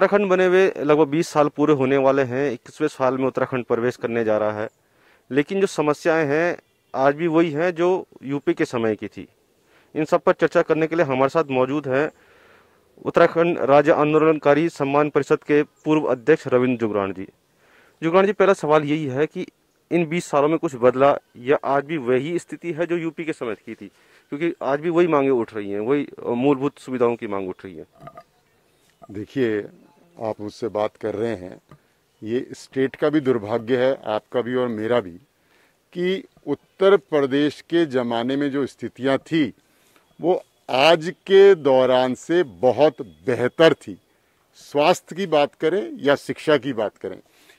उत्तराखंड बने हुए लगभग 20 साल पूरे होने वाले हैं। 21वें साल में उत्तराखंड प्रवेश करने जा रहा है, लेकिन जो समस्याएं हैं आज भी वही हैं जो यूपी के समय की थी। इन सब पर चर्चा करने के लिए हमारे साथ मौजूद हैं उत्तराखंड राज्य आंदोलनकारी सम्मान परिषद के पूर्व अध्यक्ष रविंद्र जुगराण जी। जुगराण जी, पहला सवाल यही है कि इन 20 सालों में कुछ बदला या आज भी वही स्थिति है जो यूपी के समय की थी? क्योंकि आज भी वही मांगे उठ रही हैं, वही मूलभूत सुविधाओं की मांग उठ रही है। देखिए, आप मुझसे बात कर रहे हैं, ये स्टेट का भी दुर्भाग्य है, आपका भी और मेरा भी, कि उत्तर प्रदेश के ज़माने में जो स्थितियां थी वो आज के दौरान से बहुत बेहतर थी। स्वास्थ्य की बात करें या शिक्षा की बात करें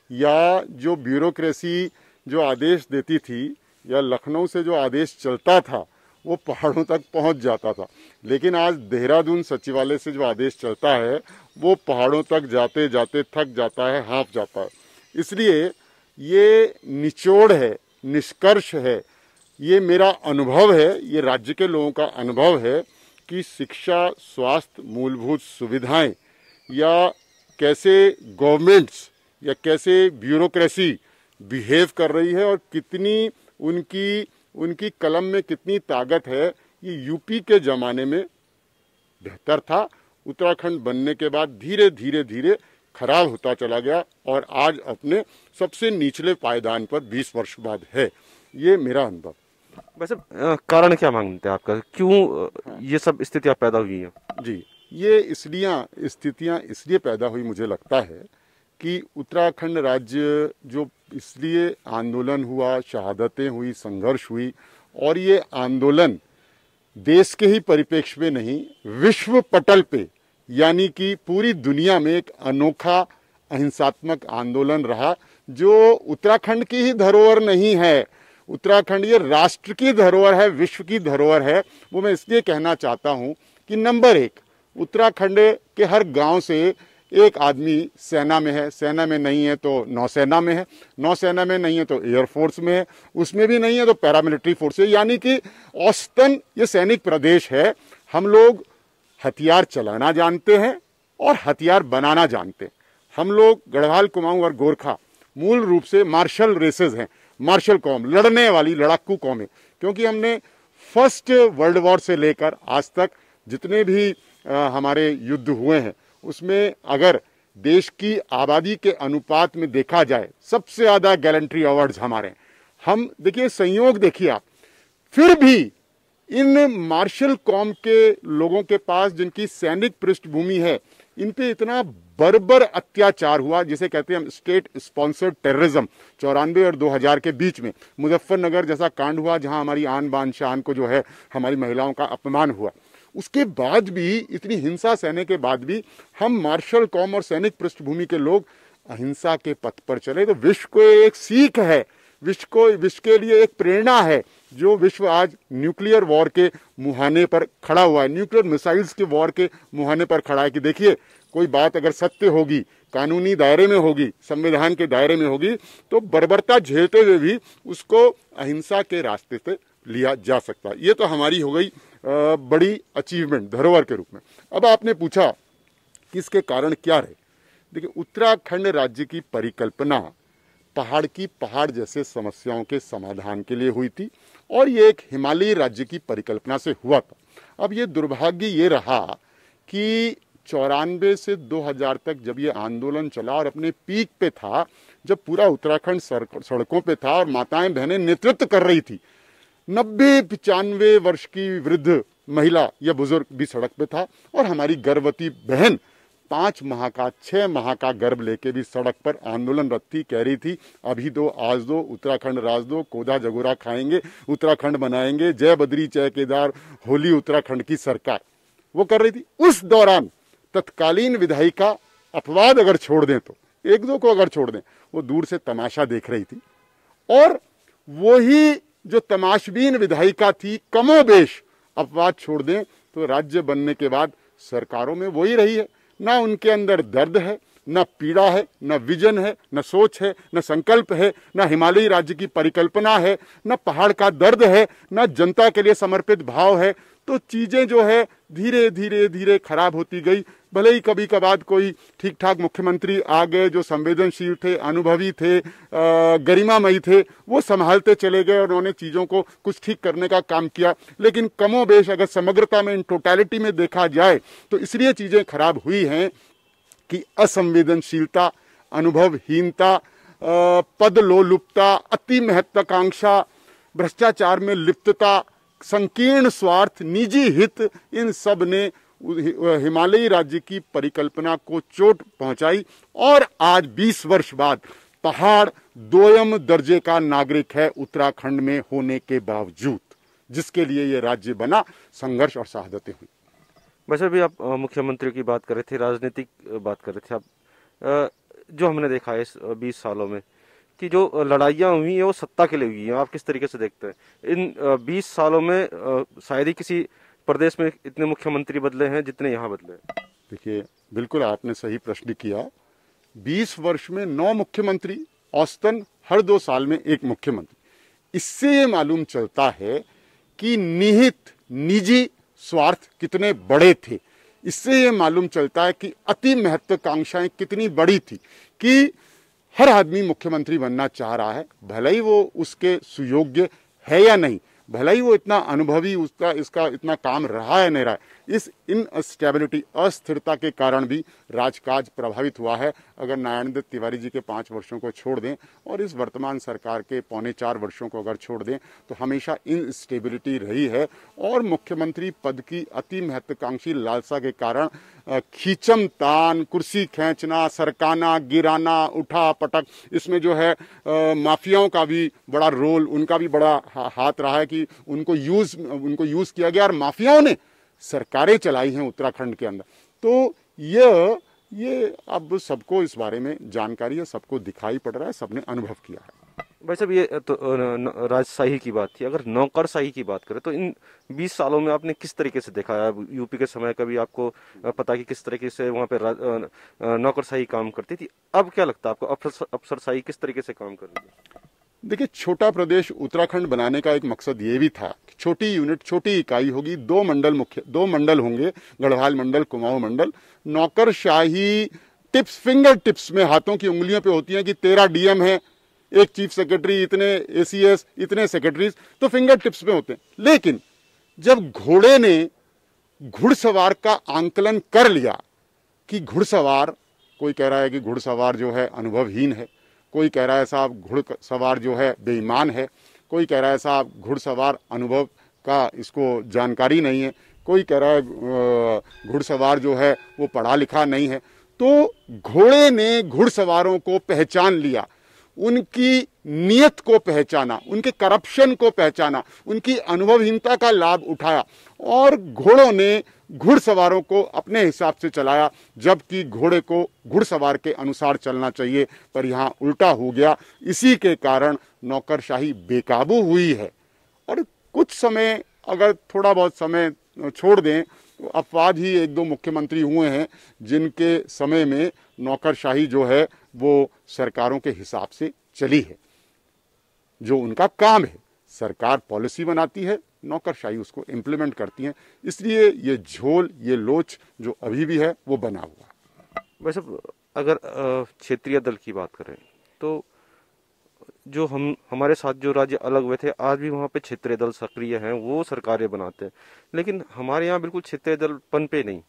या जो ब्यूरोक्रेसी जो आदेश देती थी या लखनऊ से जो आदेश चलता था वो पहाड़ों तक पहुंच जाता था, लेकिन आज देहरादून सचिवालय से जो आदेश चलता है वो पहाड़ों तक जाते जाते थक जाता है, हाँफ जाता है। इसलिए ये निचोड़ है, निष्कर्ष है, ये मेरा अनुभव है, ये राज्य के लोगों का अनुभव है कि शिक्षा, स्वास्थ्य, मूलभूत सुविधाएं या कैसे गवर्नमेंट्स या कैसे ब्यूरोक्रेसी बिहेव कर रही है और कितनी उनकी कलम में कितनी ताकत है, ये यूपी के ज़माने में बेहतर था। उत्तराखंड बनने के बाद धीरे धीरे धीरे खराब होता चला गया और आज अपने सबसे निचले पायदान पर 20 वर्ष बाद है। ये मेरा अनुभव। वैसे कारण क्या मांगते हैं आपका, क्यों ये सब स्थितियां पैदा हुई हैं? जी, ये स्थितियां इसलिए पैदा हुई, मुझे लगता है कि उत्तराखंड राज्य जो इसलिए आंदोलन हुआ, शहादतें हुई, संघर्ष हुई, और ये आंदोलन देश के ही परिप्रेक्ष्य में नहीं, विश्व पटल पे यानी कि पूरी दुनिया में एक अनोखा अहिंसात्मक आंदोलन रहा जो उत्तराखंड की ही धरोहर नहीं है। उत्तराखंड ये राष्ट्र की धरोहर है, विश्व की धरोहर है। वो मैं इसलिए कहना चाहता हूँ कि नंबर 1, उत्तराखंड के हर गांव से एक आदमी सेना में है, सेना में नहीं है तो नौसेना में है, नौसेना में नहीं है तो एयरफोर्स में है, उसमें भी नहीं है तो पैरामिलिट्री फोर्स है। यानी कि औसतन ये सैनिक प्रदेश है। हम लोग हथियार चलाना जानते हैं और हथियार बनाना जानते हैं। हम लोग गढ़वाल, कुमाऊं और गोरखा मूल रूप से मार्शल रेसेस हैं, मार्शल कौम, लड़ने वाली लड़ाकू कौम है। क्योंकि हमने फर्स्ट वर्ल्ड वॉर से लेकर आज तक जितने भी हमारे युद्ध हुए हैं उसमें अगर देश की आबादी के अनुपात में देखा जाए सबसे ज़्यादा गैलेंट्री अवार्ड्स हमारे हैं। हम देखिए, संयोग देखिए आप, फिर भी इन मार्शल कौम के लोगों के पास जिनकी सैनिक पृष्ठभूमि है, इन पे इतना बर्बर अत्याचार हुआ, जिसे कहते हैं हम स्टेट स्पॉन्सर्ड टेररिज्म। 94 और 2000 के बीच में मुजफ्फरनगर जैसा कांड हुआ जहां हमारी आन बान शान को जो है हमारी महिलाओं का अपमान हुआ। उसके बाद भी, इतनी हिंसा सहने के बाद भी हम मार्शल कौम और सैनिक पृष्ठभूमि के लोग अहिंसा के पथ पर चले। तो विश्व को एक सीख है, विश्व के लिए एक प्रेरणा है, जो विश्व आज न्यूक्लियर वॉर के मुहाने पर खड़ा हुआ है, न्यूक्लियर मिसाइल्स के वॉर के मुहाने पर खड़ा है कि देखिए, कोई बात अगर सत्य होगी, कानूनी दायरे में होगी, संविधान के दायरे में होगी, तो बर्बरता झेलते हुए भी उसको अहिंसा के रास्ते से लिया जा सकता है। ये तो हमारी हो गई बड़ी अचीवमेंट धरोहर के रूप में। अब आपने पूछा कि इसके कारण क्या रहे। देखिए, उत्तराखंड राज्य की परिकल्पना पहाड़ की पहाड़ जैसे समस्याओं के समाधान के लिए हुई थी और ये एक हिमालयी राज्य की परिकल्पना से हुआ था। अब ये दुर्भाग्य ये रहा कि 94 से 2000 तक जब ये आंदोलन चला और अपने पीक पे था, जब पूरा उत्तराखंड सड़कों पे था और माताएं बहनें नेतृत्व कर रही थी, 90-95 वर्ष की वृद्ध महिला या बुजुर्ग भी सड़क पे था और हमारी गर्भवती बहन 5 माह का 6 माह का गर्भ लेके भी सड़क पर आंदोलनरत थी, कह रही थी अभी दो आज दो, उत्तराखंड राज दो, कोदा जगोरा खाएंगे, उत्तराखंड बनाएंगे, जय बद्री जय केदार, होली उत्तराखंड की सरकार, वो कर रही थी। उस दौरान तत्कालीन विधायिका, अपवाद अगर छोड़ दें तो एक दो को अगर छोड़ दें, वो दूर से तमाशा देख रही थी और वही जो तमाशबीन विधायिका थी, कमोबेश अपवाद छोड़ दें तो राज्य बनने के बाद सरकारों में वही रही है। ना उनके अंदर दर्द है, न पीड़ा है, न विजन है, न सोच है, न संकल्प है, न हिमालयी राज्य की परिकल्पना है, न पहाड़ का दर्द है, न जनता के लिए समर्पित भाव है। तो चीजें जो है धीरे धीरे धीरे खराब होती गई। भले ही कभी कभार कोई ठीक ठाक मुख्यमंत्री आ गए जो संवेदनशील थे, अनुभवी थे, गरिमामयी थे, वो संभालते चले गए और उन्होंने चीज़ों को कुछ ठीक करने का काम किया। लेकिन कमोबेश अगर समग्रता में, इन टोटलिटी में देखा जाए तो इसलिए चीज़ें खराब हुई हैं कि असंवेदनशीलता, अनुभवहीनता, पदलोलुपता, अति महत्वाकांक्षा, भ्रष्टाचार में लिप्तता, संकीर्ण स्वार्थ, निजी हित, इन सब ने हिमालयी राज्य की परिकल्पना को चोट पहुंचाई और आज 20 वर्ष बाद पहाड़ दोयम दर्जे का नागरिक है उत्तराखंड में होने के बावजूद, जिसके लिए ये राज्य बना, संघर्ष और शहादतें हुई। वैसे भी आप मुख्यमंत्री की बात कर रहे थे, राजनीतिक बात कर रहे थे आप। जो हमने देखा है इस 20 सालों में कि जो लड़ाइयाँ हुई हैं वो सत्ता के लिए हुई हैं, आप किस तरीके से देखते हैं? इन 20 सालों में शायद ही किसी प्रदेश में इतने मुख्यमंत्री बदले हैं जितने यहाँ बदले हैं। देखिए, बिल्कुल आपने सही प्रश्न किया। 20 वर्ष में 9 मुख्यमंत्री, औसतन हर 2 साल में 1 मुख्यमंत्री। इससे ये मालूम चलता है कि निहित निजी स्वार्थ कितने बड़े थे। इससे ये मालूम चलता है कि अति महत्वाकांक्षाएं कितनी बड़ी थी कि हर आदमी मुख्यमंत्री बनना चाह रहा है, भले ही वो उसके सुयोग्य है या नहीं, भले ही वो इतना अनुभवी, उसका इसका इतना काम रहा है नहीं रहा है। इस इनस्टेबिलिटी, अस्थिरता के कारण भी राजकाज प्रभावित हुआ है। अगर नारायण दत्त तिवारी जी के 5 वर्षों को छोड़ दें और इस वर्तमान सरकार के 3.25 वर्षों को अगर छोड़ दें तो हमेशा इनस्टेबिलिटी रही है और मुख्यमंत्री पद की अति महत्वाकांक्षी लालसा के कारण खींचम तान, कुर्सी खींचना, सरकाना, गिराना, उठा पटक, इसमें जो है माफियाओं का भी बड़ा रोल, उनका भी बड़ा हाथ रहा है कि उनको यूज किया गया और माफियाओं ने सरकारें चलाई हैं उत्तराखंड के अंदर। तो ये अब सबको इस बारे में जानकारी है, सबको दिखाई पड़ रहा है, सबने अनुभव किया है। वैसे भी ये तो राजशाही की बात थी। अगर नौकरशाही की बात करें तो इन 20 सालों में आपने किस तरीके से देखा है? यूपी के समय का भी आपको पता कि किस तरीके से वहाँ पे नौकरशाही काम करती थी। अब क्या लगता है आपको, अफसरशाही किस तरीके से काम कर रही है? देखिए, छोटा प्रदेश उत्तराखंड बनाने का एक मकसद ये भी था कि छोटी यूनिट, छोटी इकाई होगी, 2 मंडल होंगे, गढ़वाल मंडल, कुमाऊं मंडल। नौकरशाही टिप्स, फिंगर टिप्स में, हाथों की उंगलियों पे होती है कि 13 डीएम है, 1 चीफ सेक्रेटरी, इतने एसीएस, इतने सेक्रेटरीज, तो फिंगर टिप्स में होते हैं। लेकिन जब घोड़े ने घुड़सवार का आंकलन कर लिया कि घुड़सवार, कोई कह रहा है कि घुड़सवार जो है अनुभवहीन है, कोई कह रहा है साहब घुड़सवार जो है बेईमान है, कोई कह रहा है साहब घुड़सवार अनुभव का इसको जानकारी नहीं है, कोई कह रहा है घुड़सवार जो है वो पढ़ा लिखा नहीं है। तो घोड़े ने घुड़सवारों को पहचान लिया, उनकी नीयत को पहचाना, उनके करप्शन को पहचाना, उनकी अनुभवहीनता का लाभ उठाया और घोड़ों ने घुड़सवारों को अपने हिसाब से चलाया, जबकि घोड़े को घुड़सवार के अनुसार चलना चाहिए, पर यहाँ उल्टा हो गया। इसी के कारण नौकरशाही बेकाबू हुई है। और कुछ समय, अगर थोड़ा बहुत समय छोड़ दें, तो अपवाद ही 1-2 मुख्यमंत्री हुए हैं जिनके समय में नौकरशाही जो है वो सरकारों के हिसाब से चली है। जो उनका काम है, सरकार पॉलिसी बनाती है, नौकरशाही उसको इम्प्लीमेंट करती है। इसलिए ये झोल, ये लोच जो अभी भी है वो बना हुआ है। वैसे अगर क्षेत्रीय दल की बात करें तो जो हमारे साथ जो राज्य अलग हुए थे, आज भी वहाँ पे क्षेत्रीय दल सक्रिय हैं, वो सरकारें बनाते हैं। लेकिन हमारे यहाँ बिल्कुल क्षेत्रीय दल पनपे नहीं,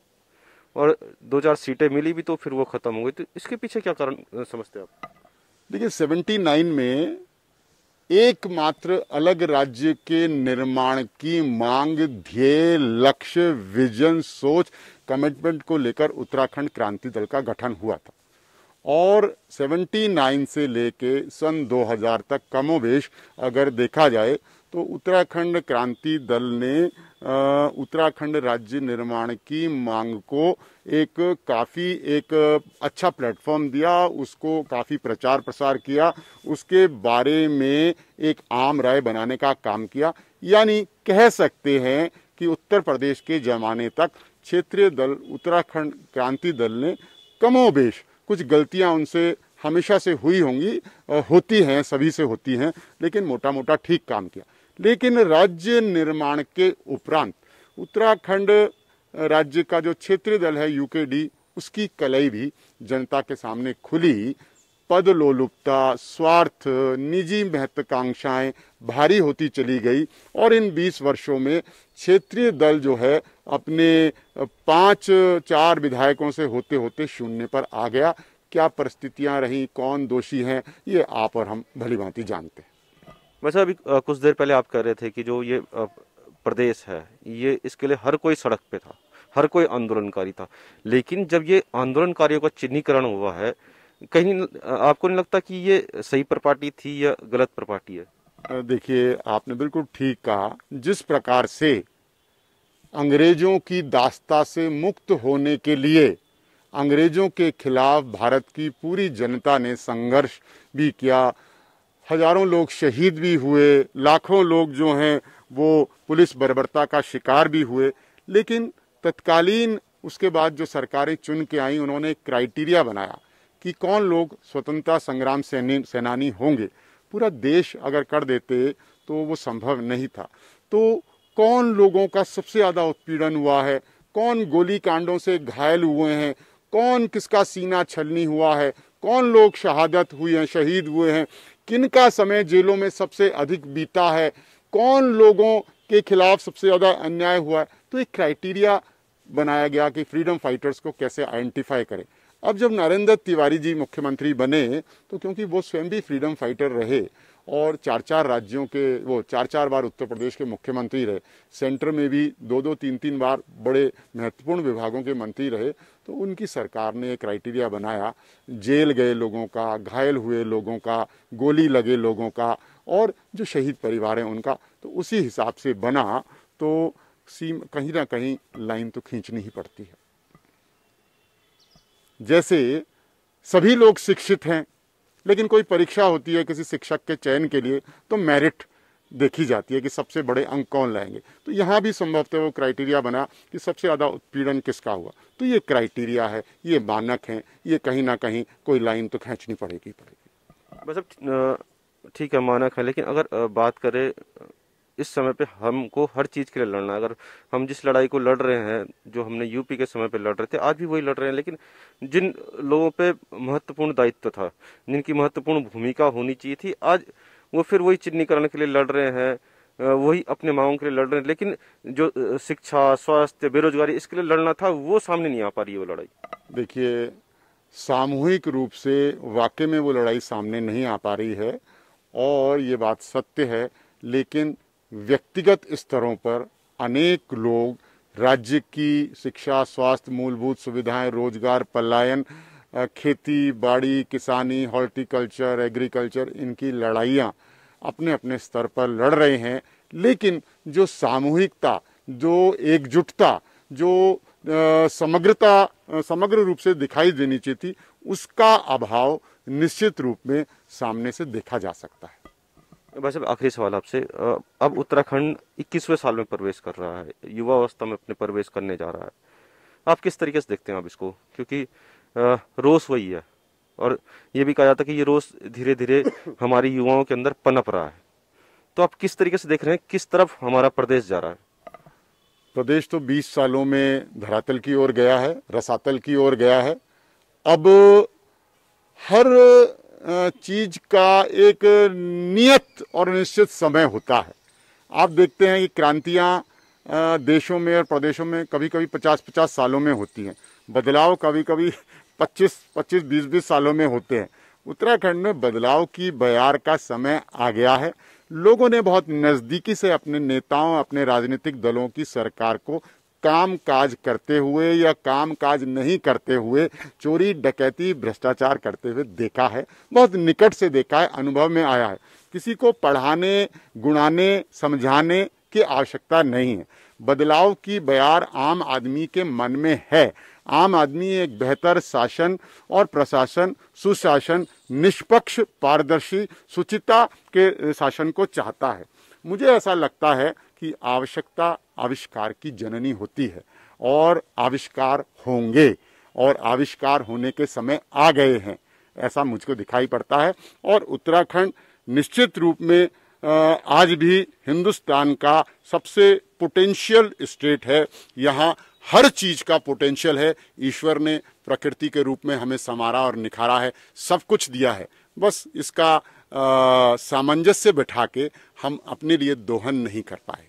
और 2-4 सीटें मिली भी तो फिर वो खत्म हो गई। तो इसके पीछे क्या कारण समझते हैं आप? देखिए, 79 में एकमात्र अलग राज्य के निर्माण की मांग, ध्येय, लक्ष्य, विजन, सोच, कमिटमेंट को लेकर उत्तराखंड क्रांति दल का गठन हुआ था और 79 से लेके सन 2000 तक कमोबेश अगर देखा जाए तो उत्तराखंड क्रांति दल ने उत्तराखंड राज्य निर्माण की मांग को एक अच्छा प्लेटफॉर्म दिया, उसको काफ़ी प्रचार प्रसार किया, उसके बारे में एक आम राय बनाने का काम किया। यानी कह सकते हैं कि उत्तर प्रदेश के ज़माने तक क्षेत्रीय दल, उत्तराखंड क्रांति दल ने कमोबेश, कुछ गलतियां उनसे हमेशा से हुई होंगी, होती हैं, सभी से होती हैं, लेकिन मोटा मोटा ठीक काम किया। लेकिन राज्य निर्माण के उपरांत उत्तराखंड राज्य का जो क्षेत्रीय दल है यूकेडी, उसकी कलई भी जनता के सामने खुली। पद लोलुपता, स्वार्थ, निजी महत्वाकांक्षाएं भारी होती चली गई और इन 20 वर्षों में क्षेत्रीय दल जो है अपने 5-4 विधायकों से होते होते शून्य पर आ गया। क्या परिस्थितियां रहीं, कौन दोषी हैं, ये आप और हम भलीभांति जानते हैं। वैसे अभी कुछ देर पहले आप कह रहे थे कि जो ये प्रदेश है, ये इसके लिए हर कोई सड़क पे था, हर कोई आंदोलनकारी था, लेकिन जब ये आंदोलनकारियों का चिन्हीकरण हुआ है, कहीं आपको नहीं लगता कि ये सही प्रपार्टी थी या गलत प्रपार्टी है? देखिए, आपने बिल्कुल ठीक कहा। जिस प्रकार से अंग्रेजों की दास्ता से मुक्त होने के लिए अंग्रेजों के खिलाफ भारत की पूरी जनता ने संघर्ष भी किया, हजारों लोग शहीद भी हुए, लाखों लोग जो हैं वो पुलिस बर्बरता का शिकार भी हुए, लेकिन तत्कालीन उसके बाद जो सरकारें चुन के आई, उन्होंने एक क्राइटेरिया बनाया कि कौन लोग स्वतंत्रता संग्राम सेनानी होंगे। पूरा देश अगर कर देते तो वो संभव नहीं था। तो कौन लोगों का सबसे ज़्यादा उत्पीड़न हुआ है, कौन गोली कांडों से घायल हुए हैं, कौन किसका सीना छलनी हुआ है, कौन लोग शहादत हुए हैं, शहीद हुए हैं, किनका समय जेलों में सबसे अधिक बीता है, कौन लोगों के खिलाफ सबसे ज़्यादा अन्याय हुआ है। तो एक क्राइटेरिया बनाया गया कि फ्रीडम फाइटर्स को कैसे आइडेंटिफाई करें। अब जब नरेंद्र तिवारी जी मुख्यमंत्री बने तो क्योंकि वो स्वयं भी फ्रीडम फाइटर रहे और 4-4 राज्यों के, वो 4-4 बार उत्तर प्रदेश के मुख्यमंत्री रहे, सेंटर में भी 2-2, 3-3 बार बड़े महत्वपूर्ण विभागों के मंत्री रहे, तो उनकी सरकार ने एक क्राइटेरिया बनाया जेल गए लोगों का, घायल हुए लोगों का, गोली लगे लोगों का और जो शहीद परिवार हैं उनका। तो उसी हिसाब से बना तो कहीं ना कहीं लाइन तो खींचनी ही पड़ती है। जैसे सभी लोग शिक्षित हैं, लेकिन कोई परीक्षा होती है किसी शिक्षक के चयन के लिए तो मेरिट देखी जाती है कि सबसे बड़े अंक कौन लाएंगे। तो यहाँ भी संभवतः वो क्राइटेरिया बना कि सबसे ज़्यादा उत्पीड़न किसका हुआ। तो ये क्राइटेरिया है, ये मानक हैं, ये कहीं ना कहीं कोई लाइन तो खींचनी पड़ेगी। बस ठीक है, मानक है, लेकिन अगर बात करें इस समय पे हमको हर चीज़ के लिए लड़ना है। अगर हम जिस लड़ाई को लड़ रहे हैं, जो हमने यूपी के समय पे लड़ रहे थे, आज भी वही लड़ रहे हैं, लेकिन जिन लोगों पे महत्वपूर्ण दायित्व था, जिनकी महत्वपूर्ण भूमिका होनी चाहिए थी, आज वो फिर वही चिन्हीकरण के लिए लड़ रहे हैं, वही अपने मांगों के लिए लड़ रहे हैं, लेकिन जो शिक्षा, स्वास्थ्य, बेरोजगारी, इसके लिए लड़ना था, वो सामने नहीं आ पा रही है वो लड़ाई। देखिए, सामूहिक रूप से वाकई में वो लड़ाई सामने नहीं आ पा रही है और ये बात सत्य है, लेकिन व्यक्तिगत स्तरों पर अनेक लोग राज्य की शिक्षा, स्वास्थ्य, मूलभूत सुविधाएं, रोजगार, पलायन, खेती बाड़ी, किसानी, हॉर्टिकल्चर, एग्रीकल्चर, इनकी लड़ाइयाँ अपने अपने स्तर पर लड़ रहे हैं। लेकिन जो सामूहिकता, जो एकजुटता, जो समग्र रूप से दिखाई देनी चाहिए थी, उसका अभाव निश्चित रूप में सामने से देखा जा सकता है। वैसे आखिरी सवाल आपसे, अब उत्तराखंड 21वें साल में प्रवेश कर रहा है, युवा अवस्था में अपने प्रवेश करने जा रहा है। आप किस तरीके से देखते हैं आप इसको? क्योंकि रोष वही है और ये भी कहा जाता है कि ये रोष धीरे धीरे हमारी युवाओं के अंदर पनप रहा है। तो आप किस तरीके से देख रहे हैं, किस तरफ हमारा प्रदेश जा रहा है? प्रदेश तो 20 सालों में धरातल की ओर गया है, रसातल की ओर गया है। अब हर चीज का एक नियत और निश्चित समय होता है। आप देखते हैं कि क्रांतियां देशों में और प्रदेशों में कभी कभी 50-50 सालों में होती हैं, बदलाव कभी कभी 25-25, 20-20 सालों में होते हैं। उत्तराखंड में बदलाव की बयार का समय आ गया है। लोगों ने बहुत नज़दीकी से अपने नेताओं, अपने राजनीतिक दलों की सरकार को काम काज करते हुए या काम काज नहीं करते हुए, चोरी डकैती भ्रष्टाचार करते हुए देखा है, बहुत निकट से देखा है, अनुभव में आया है। किसी को पढ़ाने, गुणाने, समझाने की आवश्यकता नहीं है। बदलाव की बयार आम आदमी के मन में है। आम आदमी एक बेहतर शासन और प्रशासन, सुशासन, निष्पक्ष, पारदर्शी, सुचिता के शासन को चाहता है। मुझे ऐसा लगता है कि आवश्यकता आविष्कार की जननी होती है और आविष्कार होंगे और आविष्कार होने के समय आ गए हैं, ऐसा मुझको दिखाई पड़ता है। और उत्तराखंड निश्चित रूप में आज भी हिंदुस्तान का सबसे पोटेंशियल स्टेट है। यहाँ हर चीज का पोटेंशियल है। ईश्वर ने प्रकृति के रूप में हमें संवारा और निखारा है, सब कुछ दिया है। बस इसका सामंजस्य बिठा के हम अपने लिए दोहन नहीं कर पाए।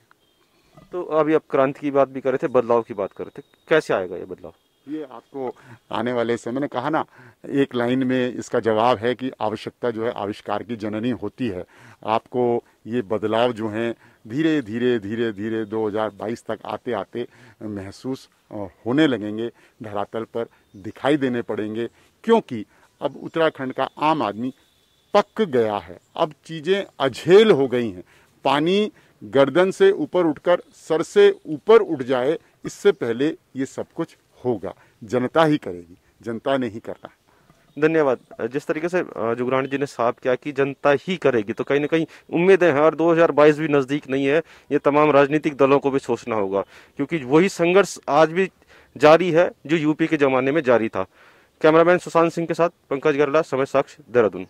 तो अभी आप क्रांति की बात भी कर रहे थे, बदलाव की बात कर रहे थे, कैसे आएगा ये बदलाव? ये आपको आने वाले समय, मैंने कहा ना, एक लाइन में इसका जवाब है कि आवश्यकता जो है आविष्कार की जननी होती है। आपको ये बदलाव जो हैं धीरे धीरे धीरे धीरे 2022 तक आते आते महसूस होने लगेंगे, धरातल पर दिखाई देने पड़ेंगे, क्योंकि अब उत्तराखंड का आम आदमी पक गया है। अब चीज़ें अझेल हो गई हैं। पानी गर्दन से ऊपर उठकर सर से ऊपर उठ जाए, इससे पहले ये सब कुछ होगा। जनता ही करेगी, जनता ने ही करना है। धन्यवाद। जिस तरीके से जुगरानी जी ने साफ किया कि जनता ही करेगी, तो कहीं ना कहीं उम्मीदें हैं, और 2022 भी नज़दीक नहीं है। ये तमाम राजनीतिक दलों को भी सोचना होगा, क्योंकि वही संघर्ष आज भी जारी है जो यूपी के ज़माने में जारी था। कैमरामैन सुशांत सिंह के साथ पंकज गरला, समय साक्ष्य, देहरादून।